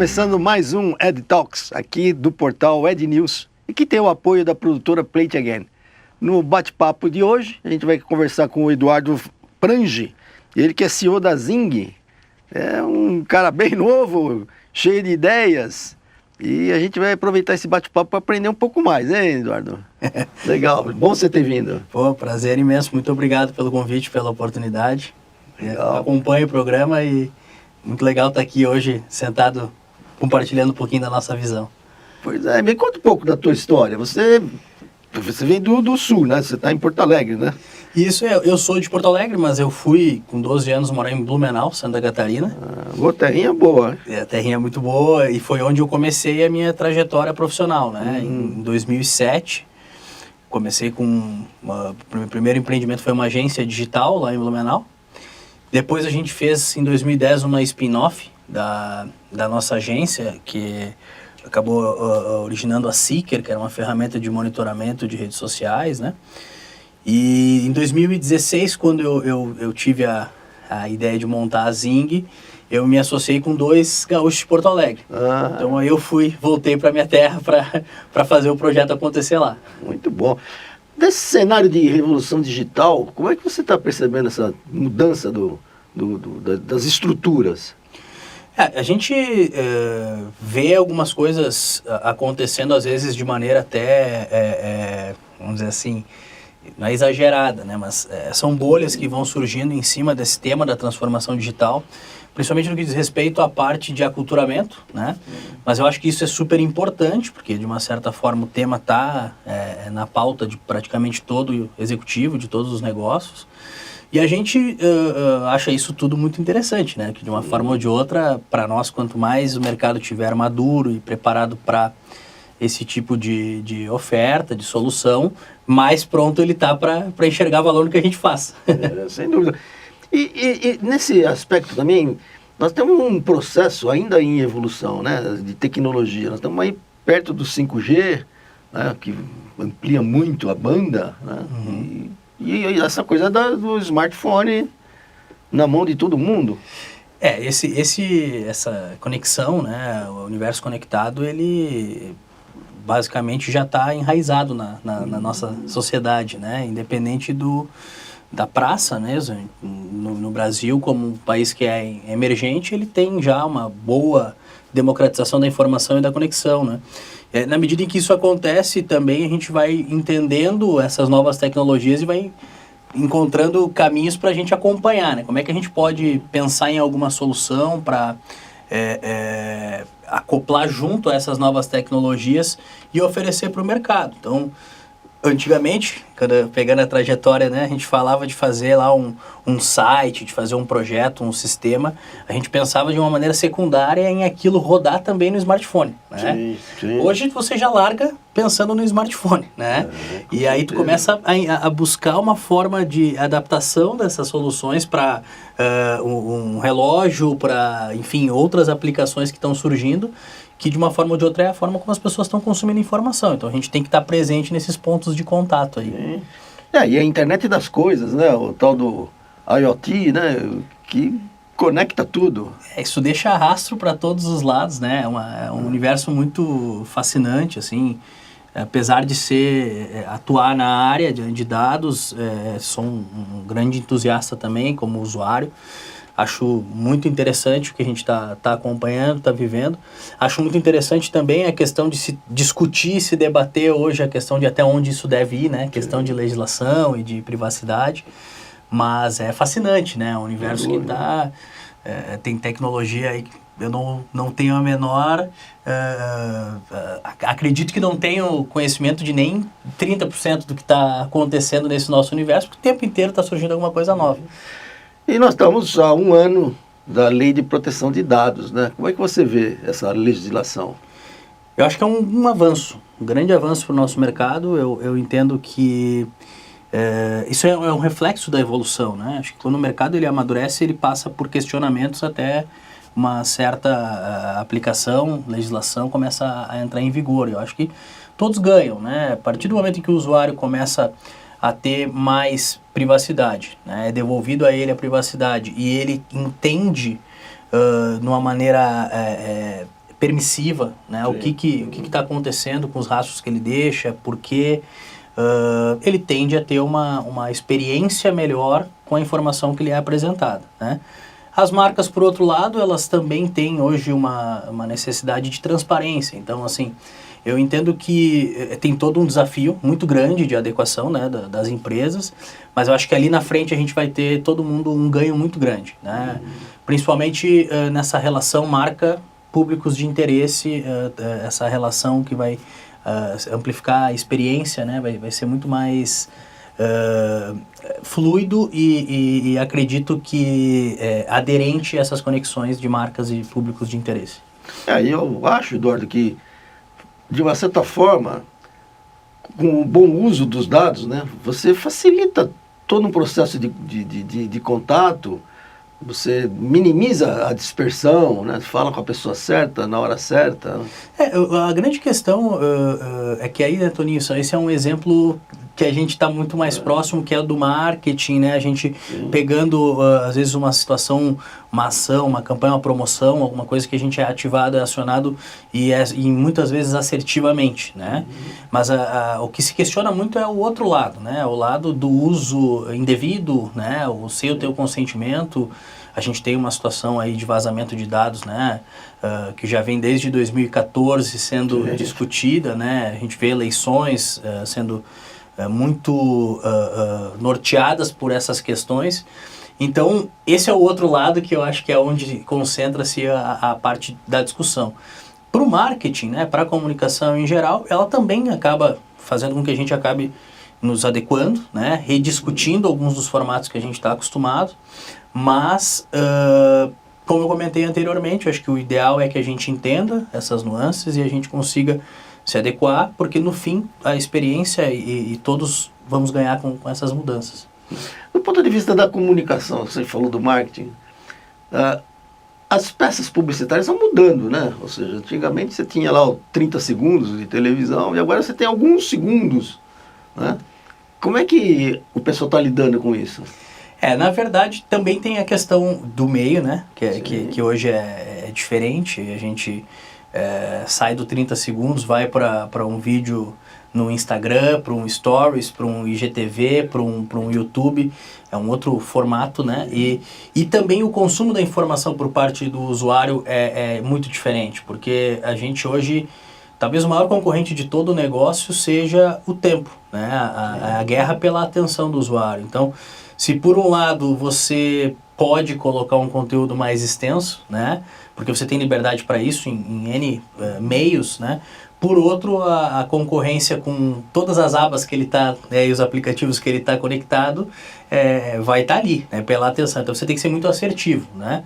começando mais um Ed Talks, aqui do portal Ed News, e que tem o apoio da produtora Play It Again. No bate-papo de hoje, a gente vai conversar com o Eduardo Prange, ele que é CEO da Zing. É um cara bem novo, cheio de ideias, e a gente vai aproveitar esse bate-papo para aprender um pouco mais, hein, Eduardo? Legal, bom você ter vindo. Pô, prazer imenso, muito obrigado pelo convite, pela oportunidade. Legal. Acompanho o programa e muito legal estar aqui hoje, sentado, compartilhando um pouquinho da nossa visão. Pois é, me conta um pouco da tua história. Você vem do Sul, né? Você está em Porto Alegre, né? Isso, eu sou de Porto Alegre, mas eu fui com 12 anos morar em Blumenau, Santa Catarina. Uma terrinha boa. A terrinha é muito boa e foi onde eu comecei a minha trajetória profissional, né? Em 2007, comecei com... Meu primeiro empreendimento foi uma agência digital lá em Blumenau. Depois a gente fez, em 2010, uma spin-off da nossa agência, que acabou originando a Seeker, que era uma ferramenta de monitoramento de redes sociais, né? E em 2016, quando eu tive a ideia de montar a Zing, eu me associei com 2 gaúchos de Porto Alegre. Então aí eu voltei para minha terra para fazer o projeto acontecer lá. Muito bom. Nesse cenário de revolução digital, como é que você está percebendo essa mudança das estruturas? A gente vê algumas coisas acontecendo, às vezes, de maneira até, vamos dizer assim, não é exagerada, né? Mas são bolhas que vão surgindo em cima desse tema da transformação digital, principalmente no que diz respeito à parte de aculturamento, né? Mas eu acho que isso é super importante, porque de uma certa forma o tema está na pauta de praticamente todo o executivo, de todos os negócios. E a gente acha isso tudo muito interessante, né? Que de uma forma ou de outra, para nós, quanto mais o mercado estiver maduro e preparado para esse tipo de oferta, de solução, mais pronto ele está para enxergar valor no que a gente faz. Sem dúvida. E nesse aspecto também, nós temos um processo ainda em evolução, né, de tecnologia. Nós estamos aí perto do 5G, né, que amplia muito a banda, né, e essa coisa do smartphone na mão de todo mundo. Essa conexão, né, o universo conectado, ele basicamente já está enraizado na nossa sociedade, né, independente da praça mesmo. No Brasil, como um país que é emergente, ele tem já uma boa democratização da informação e da conexão, né? Na medida em que isso acontece, também a gente vai entendendo essas novas tecnologias e vai encontrando caminhos para a gente acompanhar, né? Como é que a gente pode pensar em alguma solução para acoplar junto a essas novas tecnologias e oferecer para o mercado. Então, antigamente, pegando a trajetória, né, a gente falava de fazer lá um site, de fazer um projeto, um sistema. A gente pensava de uma maneira secundária em aquilo rodar também no smartphone, né? Sim. Hoje você já larga pensando no smartphone, né? E aí tu começa a buscar uma forma de adaptação dessas soluções para um relógio, para, enfim, outras aplicações que estão surgindo, que de uma forma ou de outra é a forma como as pessoas estão consumindo informação. Então a gente tem que estar presente nesses pontos de contato aí. E a internet das coisas, né? O tal do IoT, né? Que conecta tudo. Isso deixa rastro para todos os lados, né? É um universo muito fascinante, assim. Apesar de atuar na área de dados, sou um grande entusiasta também como usuário. Acho muito interessante o que a gente está acompanhando, está vivendo. Acho muito interessante também a questão de se discutir, se debater hoje a questão de até onde isso deve ir, né? Questão de legislação e de privacidade. Mas é fascinante, né? O universo que está... tem tecnologia aí que eu não tenho a menor... acredito que não tenho conhecimento de nem 30% do que está acontecendo nesse nosso universo, porque o tempo inteiro está surgindo alguma coisa nova. E nós estamos há 1 ano da Lei de Proteção de Dados, né? Como é que você vê essa legislação? Eu acho que é um avanço, um grande avanço para o nosso mercado. Eu entendo que isso é um reflexo da evolução, né? Acho que quando o mercado ele amadurece, ele passa por questionamentos até uma certa aplicação, legislação começa a entrar em vigor. Eu acho que todos ganham, né? A partir do momento em que o usuário começa a ter mais privacidade, né? É devolvido a ele a privacidade e ele entende de uma maneira permissiva, né? Sim. O que está acontecendo com os rastros que ele deixa, porque ele tende a ter uma experiência melhor com a informação que lhe é apresentada, né? As marcas, por outro lado, elas também têm hoje uma necessidade de transparência. Então, assim, eu entendo que tem todo um desafio muito grande de adequação, né, das empresas, mas eu acho que ali na frente a gente vai ter todo mundo um ganho muito grande, né? Principalmente nessa relação marca-públicos de interesse, essa relação que vai amplificar a experiência, né? Vai ser muito mais fluido e acredito que aderente a essas conexões de marcas e públicos de interesse. Eu acho, Eduardo, que de uma certa forma, com o bom uso dos dados, né, você facilita todo um processo de contato, você minimiza a dispersão, né, fala com a pessoa certa, na hora certa. A grande questão é que aí, né, Toninho, esse é um exemplo que a gente está muito mais próximo, que é o do marketing, né? A gente pegando, às vezes, uma situação, uma ação, uma campanha, uma promoção, alguma coisa que a gente é ativado, é acionado e muitas vezes assertivamente, né? Mas o que se questiona muito é o outro lado, né? O lado do uso indevido, né? O sem o teu consentimento. A gente tem uma situação aí de vazamento de dados, né? Que já vem desde 2014 sendo discutida, né? A gente vê eleições sendo muito norteadas por essas questões. Então, esse é o outro lado que eu acho que é onde concentra-se a parte da discussão. Para o marketing, né, para a comunicação em geral, ela também acaba fazendo com que a gente acabe nos adequando, né, rediscutindo alguns dos formatos que a gente está acostumado, mas, como eu comentei anteriormente, eu acho que o ideal é que a gente entenda essas nuances e a gente consiga se adequar, porque no fim a experiência e todos vamos ganhar com essas mudanças. Do ponto de vista da comunicação, você falou do marketing, as peças publicitárias estão mudando, né? Ou seja, antigamente você tinha lá 30 segundos de televisão e agora você tem alguns segundos, né? Como é que o pessoal está lidando com isso? Na verdade, também tem a questão do meio, né? Que hoje é diferente. A gente sai do 30 segundos, vai para um vídeo no Instagram, para um Stories, para um IGTV, para um YouTube. É um outro formato, né? E também o consumo da informação por parte do usuário é muito diferente, porque a gente hoje, talvez o maior concorrente de todo o negócio seja o tempo, né? A guerra pela atenção do usuário. Então, se por um lado você pode colocar um conteúdo mais extenso, né? Porque você tem liberdade para isso em N meios, né? Por outro, a concorrência com todas as abas que ele está, né, e os aplicativos que ele está conectado, vai estar ali, né, pela atenção. Então você tem que ser muito assertivo, né?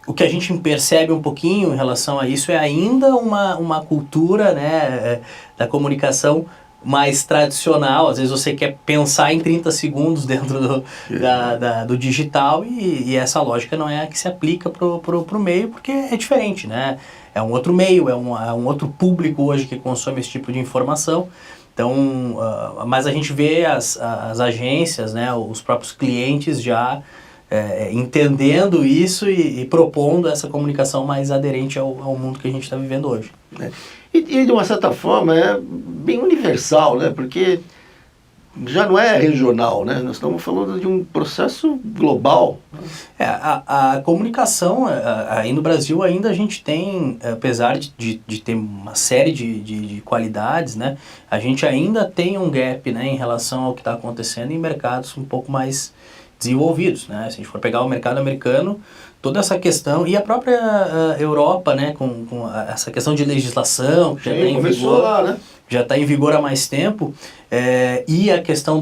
O que a gente percebe um pouquinho em relação a isso é ainda uma cultura, né, da comunicação mais tradicional. Às vezes você quer pensar em 30 segundos dentro do digital e essa lógica não é a que se aplica pro meio, porque é diferente, né? É um outro meio, é um outro público hoje que consome esse tipo de informação. Então, mas a gente vê as agências, né, os próprios clientes já entendendo isso e propondo essa comunicação mais aderente ao mundo que a gente está vivendo hoje. E de uma certa forma é bem universal, né? Porque já não é regional, né? Nós estamos falando de um processo global. A comunicação, aí no Brasil ainda a gente tem, apesar de ter uma série de qualidades, né? A gente ainda tem um gap, né, em relação ao que está acontecendo em mercados um pouco mais desenvolvidos, né? Se a gente for pegar o mercado americano, toda essa questão, e a própria Europa, né, com essa questão de legislação, que já está em vigor, lá, né? Já está em vigor há mais tempo, e a questão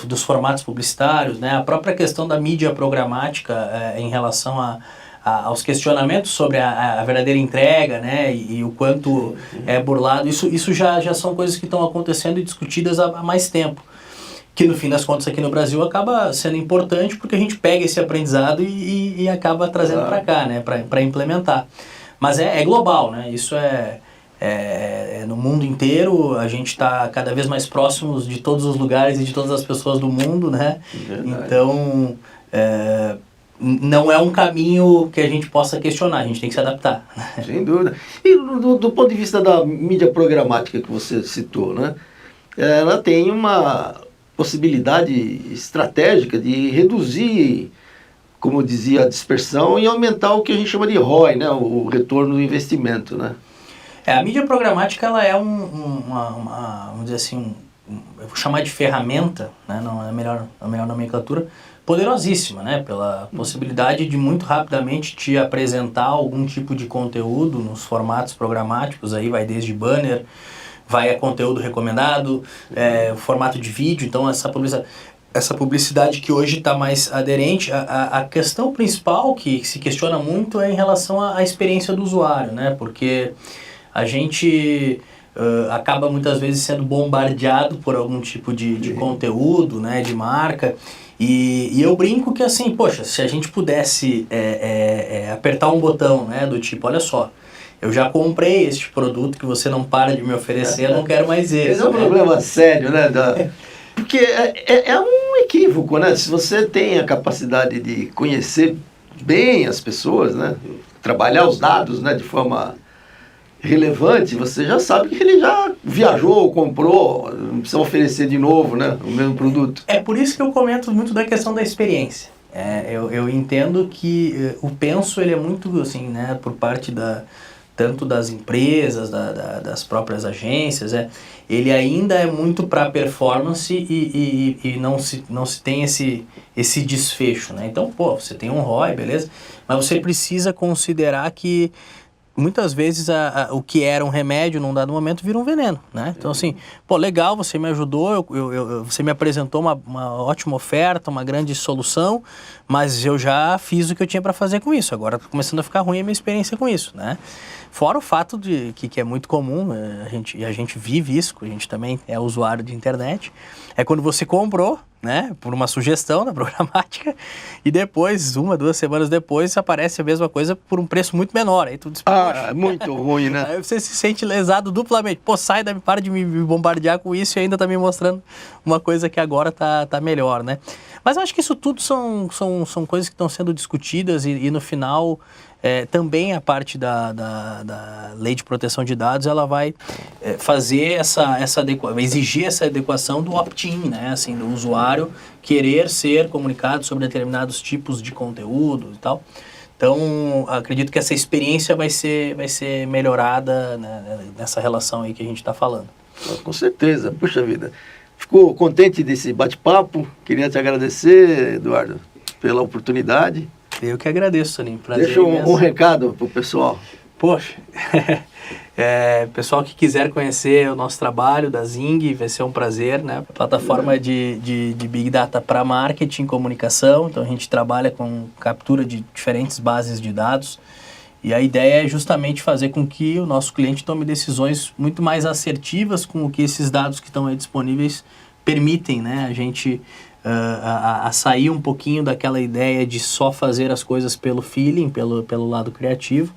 dos formatos publicitários, né, a própria questão da mídia programática em relação aos questionamentos sobre a verdadeira entrega, né, e o quanto é burlado, isso já são coisas que estão acontecendo e discutidas há mais tempo. Que no fim das contas aqui no Brasil acaba sendo importante porque a gente pega esse aprendizado e acaba trazendo para cá, né, para implementar. Mas é global, né, isso no mundo inteiro, a gente está cada vez mais próximos de todos os lugares e de todas as pessoas do mundo, né? Verdade. Então, não é um caminho que a gente possa questionar, a gente tem que se adaptar. Sem dúvida. E do ponto de vista da mídia programática que você citou, né? Ela tem uma possibilidade estratégica de reduzir, como eu dizia, a dispersão e aumentar o que a gente chama de ROI, né? O retorno do investimento, né? A mídia programática ela é vamos dizer assim, eu vou chamar de ferramenta, né? Não é a melhor nomenclatura, poderosíssima, né? Pela possibilidade de muito rapidamente te apresentar algum tipo de conteúdo nos formatos programáticos, aí vai desde banner, vai a conteúdo recomendado, formato de vídeo, então essa publicidade que hoje está mais aderente. A questão principal que se questiona muito é em relação à experiência do usuário, né? Porque a gente acaba muitas vezes sendo bombardeado por algum tipo de conteúdo, né? De marca. E eu brinco que assim, poxa, se a gente pudesse apertar um botão, né? Do tipo, olha só, eu já comprei este produto que você não para de me oferecer, eu não quero mais esse. Esse é um problema sério, né? Porque é um equívoco, né? Se você tem a capacidade de conhecer bem as pessoas, né? Trabalhar os dados, né? De forma relevante, você já sabe que ele já viajou, comprou, não precisa oferecer de novo, né? O mesmo produto. É por isso que eu comento muito da questão da experiência. Eu entendo que o penso ele é muito assim, né? Por parte tanto das empresas, das próprias agências, ele ainda é muito para performance e não se tem esse desfecho, né? Então, você tem um ROI, beleza? Mas você precisa considerar que muitas vezes o que era um remédio num dado momento vira um veneno, né? Então assim, legal, você me ajudou, você me apresentou uma ótima oferta, uma grande solução, mas eu já fiz o que eu tinha para fazer com isso, agora está começando a ficar ruim a minha experiência com isso, né? Fora o fato de que é muito comum, a gente vive isso, a gente também é usuário de internet, é quando você comprou, né, por uma sugestão da programática, e depois, 1-2 semanas depois, aparece a mesma coisa por um preço muito menor. Aí tu diz, muito ruim, né? Aí você se sente lesado duplamente. Para de me bombardear com isso e ainda tá me mostrando uma coisa que agora tá melhor, né? Mas eu acho que isso tudo são coisas que estão sendo discutidas e no final também a parte da lei de proteção de dados, ela vai fazer exigir essa adequação do opt-in, né? Assim, do usuário querer ser comunicado sobre determinados tipos de conteúdo e tal. Então, acredito que essa experiência vai ser melhorada, né, nessa relação aí que a gente está falando. Com certeza. Puxa vida. Ficou contente desse bate-papo? Queria te agradecer, Eduardo, pela oportunidade. Eu que agradeço, Solim. Prazer. Deixa um recado pro pessoal. Poxa, pessoal que quiser conhecer o nosso trabalho da Zing, vai ser um prazer, né? Plataforma de Big Data para marketing e comunicação, então a gente trabalha com captura de diferentes bases de dados e a ideia é justamente fazer com que o nosso cliente tome decisões muito mais assertivas com o que esses dados que estão aí disponíveis permitem, né? A gente a sair um pouquinho daquela ideia de só fazer as coisas pelo feeling, pelo lado criativo,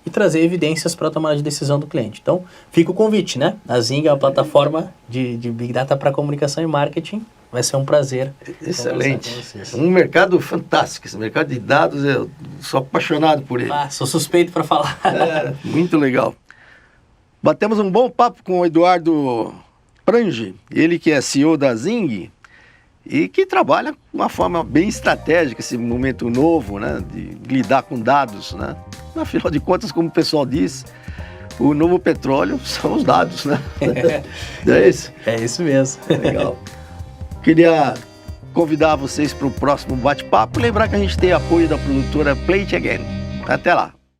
e trazer evidências para a tomada de decisão do cliente. Então, fica o convite, né? A Zing é uma plataforma de Big Data para comunicação e marketing. Vai ser um prazer. Excelente. Um mercado fantástico. Esse mercado de dados, eu sou apaixonado por ele. Sou suspeito para falar. Muito legal. Batemos um bom papo com o Eduardo Prange, ele que é CEO da Zing, e que trabalha de uma forma bem estratégica, esse momento novo, né, de lidar com dados, né? Afinal de contas, como o pessoal diz, o novo petróleo são os dados, né? Não é isso? É isso mesmo. Legal. Queria convidar vocês para o próximo bate-papo e lembrar que a gente tem apoio da produtora Play It Again. Até lá.